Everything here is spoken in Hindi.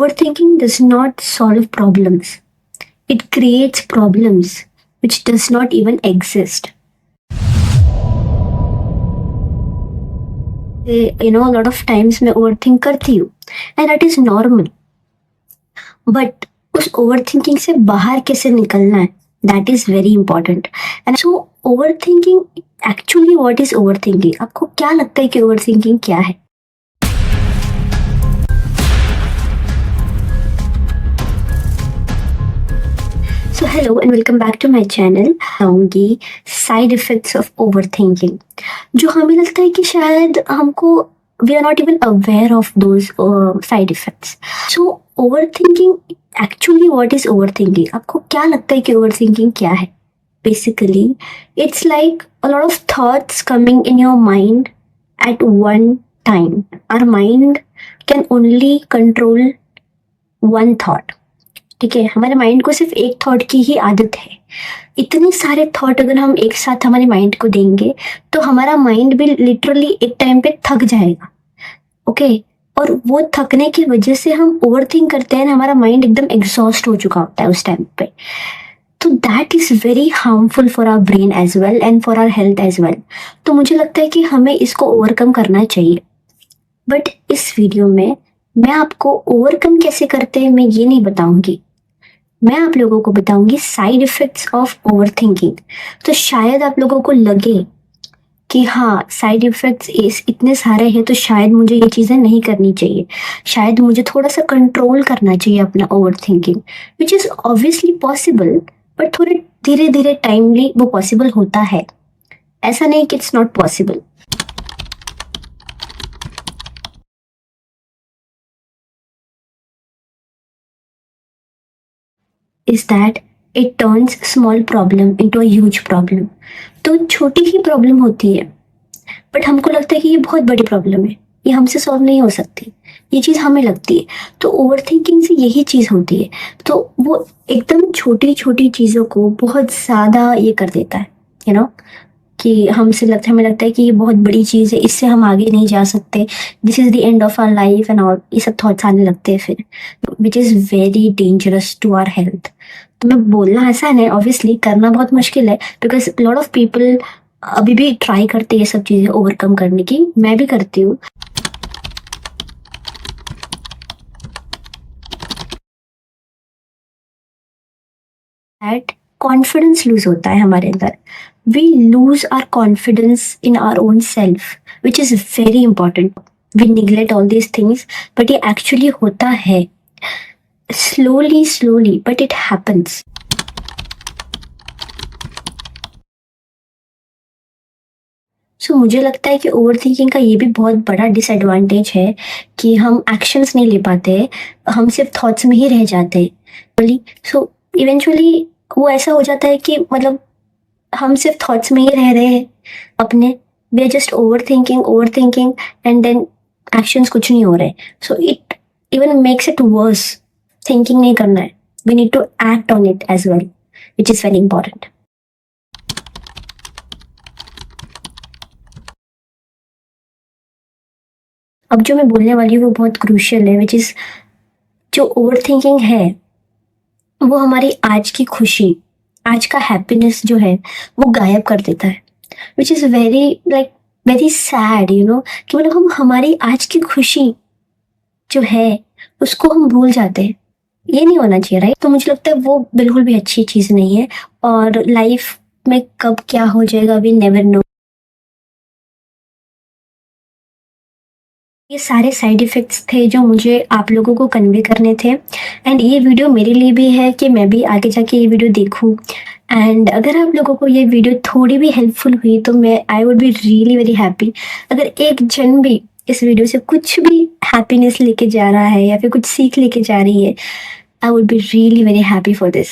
Overthinking does not solve problems. It creates problems which does not even exist. A lot of times मैं overthink करती हूँ and that is normal. But उस overthinking से बाहर कैसे निकलना है, that is very important. And so overthinking, actually what is overthinking? आपको क्या लगता है कि overthinking क्या है? So hello and welcome back to my channel. बताऊंगी साइड इफेक्ट्स ऑफ ओवरथिंकिंग, जो हमें लगता है कि शायद हमको we are not even aware of those side effects. So overthinking, actually what is overthinking? आपको क्या लगता है कि ओवरथिंकिंग क्या है? Basically, it's like a lot of thoughts coming in your mind at one time. Our mind can only control one thought. ठीक है, हमारे माइंड को सिर्फ एक थॉट की ही आदत है. इतने सारे थॉट अगर हम एक साथ हमारे माइंड को देंगे तो हमारा माइंड भी लिटरली एक टाइम पे थक जाएगा. ओके, और वो थकने की वजह से हम ओवरथिंक करते हैं, हमारा माइंड एकदम एग्जॉस्ट हो चुका होता है उस टाइम पे. तो that is very harmful for our brain as well and for our health as well. तो मुझे लगता है कि हमें इसको ओवरकम करना चाहिए. बट इस वीडियो में मैं आपको ओवरकम कैसे करते हैं मैं ये नहीं बताऊंगी. मैं आप लोगों को बताऊंगी साइड इफेक्ट्स ऑफ ओवरथिंकिंग. तो शायद आप लोगों को लगे कि हाँ, साइड इफेक्ट्स इतने सारे हैं तो शायद मुझे ये चीज़ें नहीं करनी चाहिए, शायद मुझे थोड़ा सा कंट्रोल करना चाहिए अपना overthinking, which is obviously possible. But थोड़े धीरे धीरे टाइमली वो पॉसिबल होता है. ऐसा नहीं कि it's not possible. Is that it turns small problem into a huge problem. तो छोटी ही प्रॉब्लम होती है बट हमको लगता है कि ये बहुत बड़ी प्रॉब्लम है, ये हमसे सॉल्व नहीं हो सकती, ये चीज़ हमें लगती है. तो ओवरथिंकिंग से यही चीज़ होती है. तो वो एकदम छोटी छोटी चीज़ों को बहुत ज़्यादा ये कर देता है, कि हमें लगता है कि ये बहुत बड़ी चीज़ है, इससे हम आगे नहीं जा सकते, this is the end of our life and all. ये सब थॉट्स आने लगते हैं फिर, which is very dangerous to our health. तो मैं बोलना आसान है, ऑब्वियसली करना बहुत मुश्किल है, बिकॉज लॉट ऑफ पीपल अभी भी ट्राई करते हैं ये सब चीज़ें ओवरकम करने की. मैं भी करती हूँ. दैट कॉन्फिडेंस लूज होता है हमारे अंदर. We lose our confidence in our own self, which is very important. We neglect all these things, but ये एक्चुअली होता है slowly slowly, but it happens. So मुझे लगता है कि ओवरथिंकिंग का ये भी बहुत बड़ा डिसएडवांटेज है कि हम एक्शंस नहीं ले पाते, हम सिर्फ थॉट्स में ही रह जाते हैं. सो इवेंचुअली वो ऐसा हो जाता है कि मतलब हम सिर्फ थॉट्स में ही रह रहे हैं अपने. We are just overthinking and then actions कुछ नहीं हो रहे. So it even makes it worse. Thinking नहीं करना है, we need to act on it as well, which is very important. अब जो मैं बोलने वाली हूँ वो बहुत क्रूशियल है, विच इज़ जो ओवरथिंकिंग है वो हमारी आज की खुशी, आज का हैप्पीनेस जो है वो गायब कर देता है. विच इज़ वेरी वेरी सैड, कि मतलब हम हमारी आज की खुशी जो है उसको हम भूल जाते हैं. ये नहीं होना चाहिए, राइट? तो मुझे लगता है वो बिल्कुल भी अच्छी चीज़ नहीं है. और लाइफ में कब क्या हो जाएगा वी नेवर नो. ये सारे साइड इफ़ेक्ट्स थे जो मुझे आप लोगों को कन्वे करने थे. एंड ये वीडियो मेरे लिए भी है कि मैं भी आगे जाके ये वीडियो देखूँ. एंड अगर आप लोगों को ये वीडियो थोड़ी भी हेल्पफुल हुई तो I would be really very happy. अगर एक जन भी इस वीडियो से कुछ भी हैप्पीनेस लेके जा रहा है या फिर कुछ सीख लेके जा रही है, I would be really very happy for this.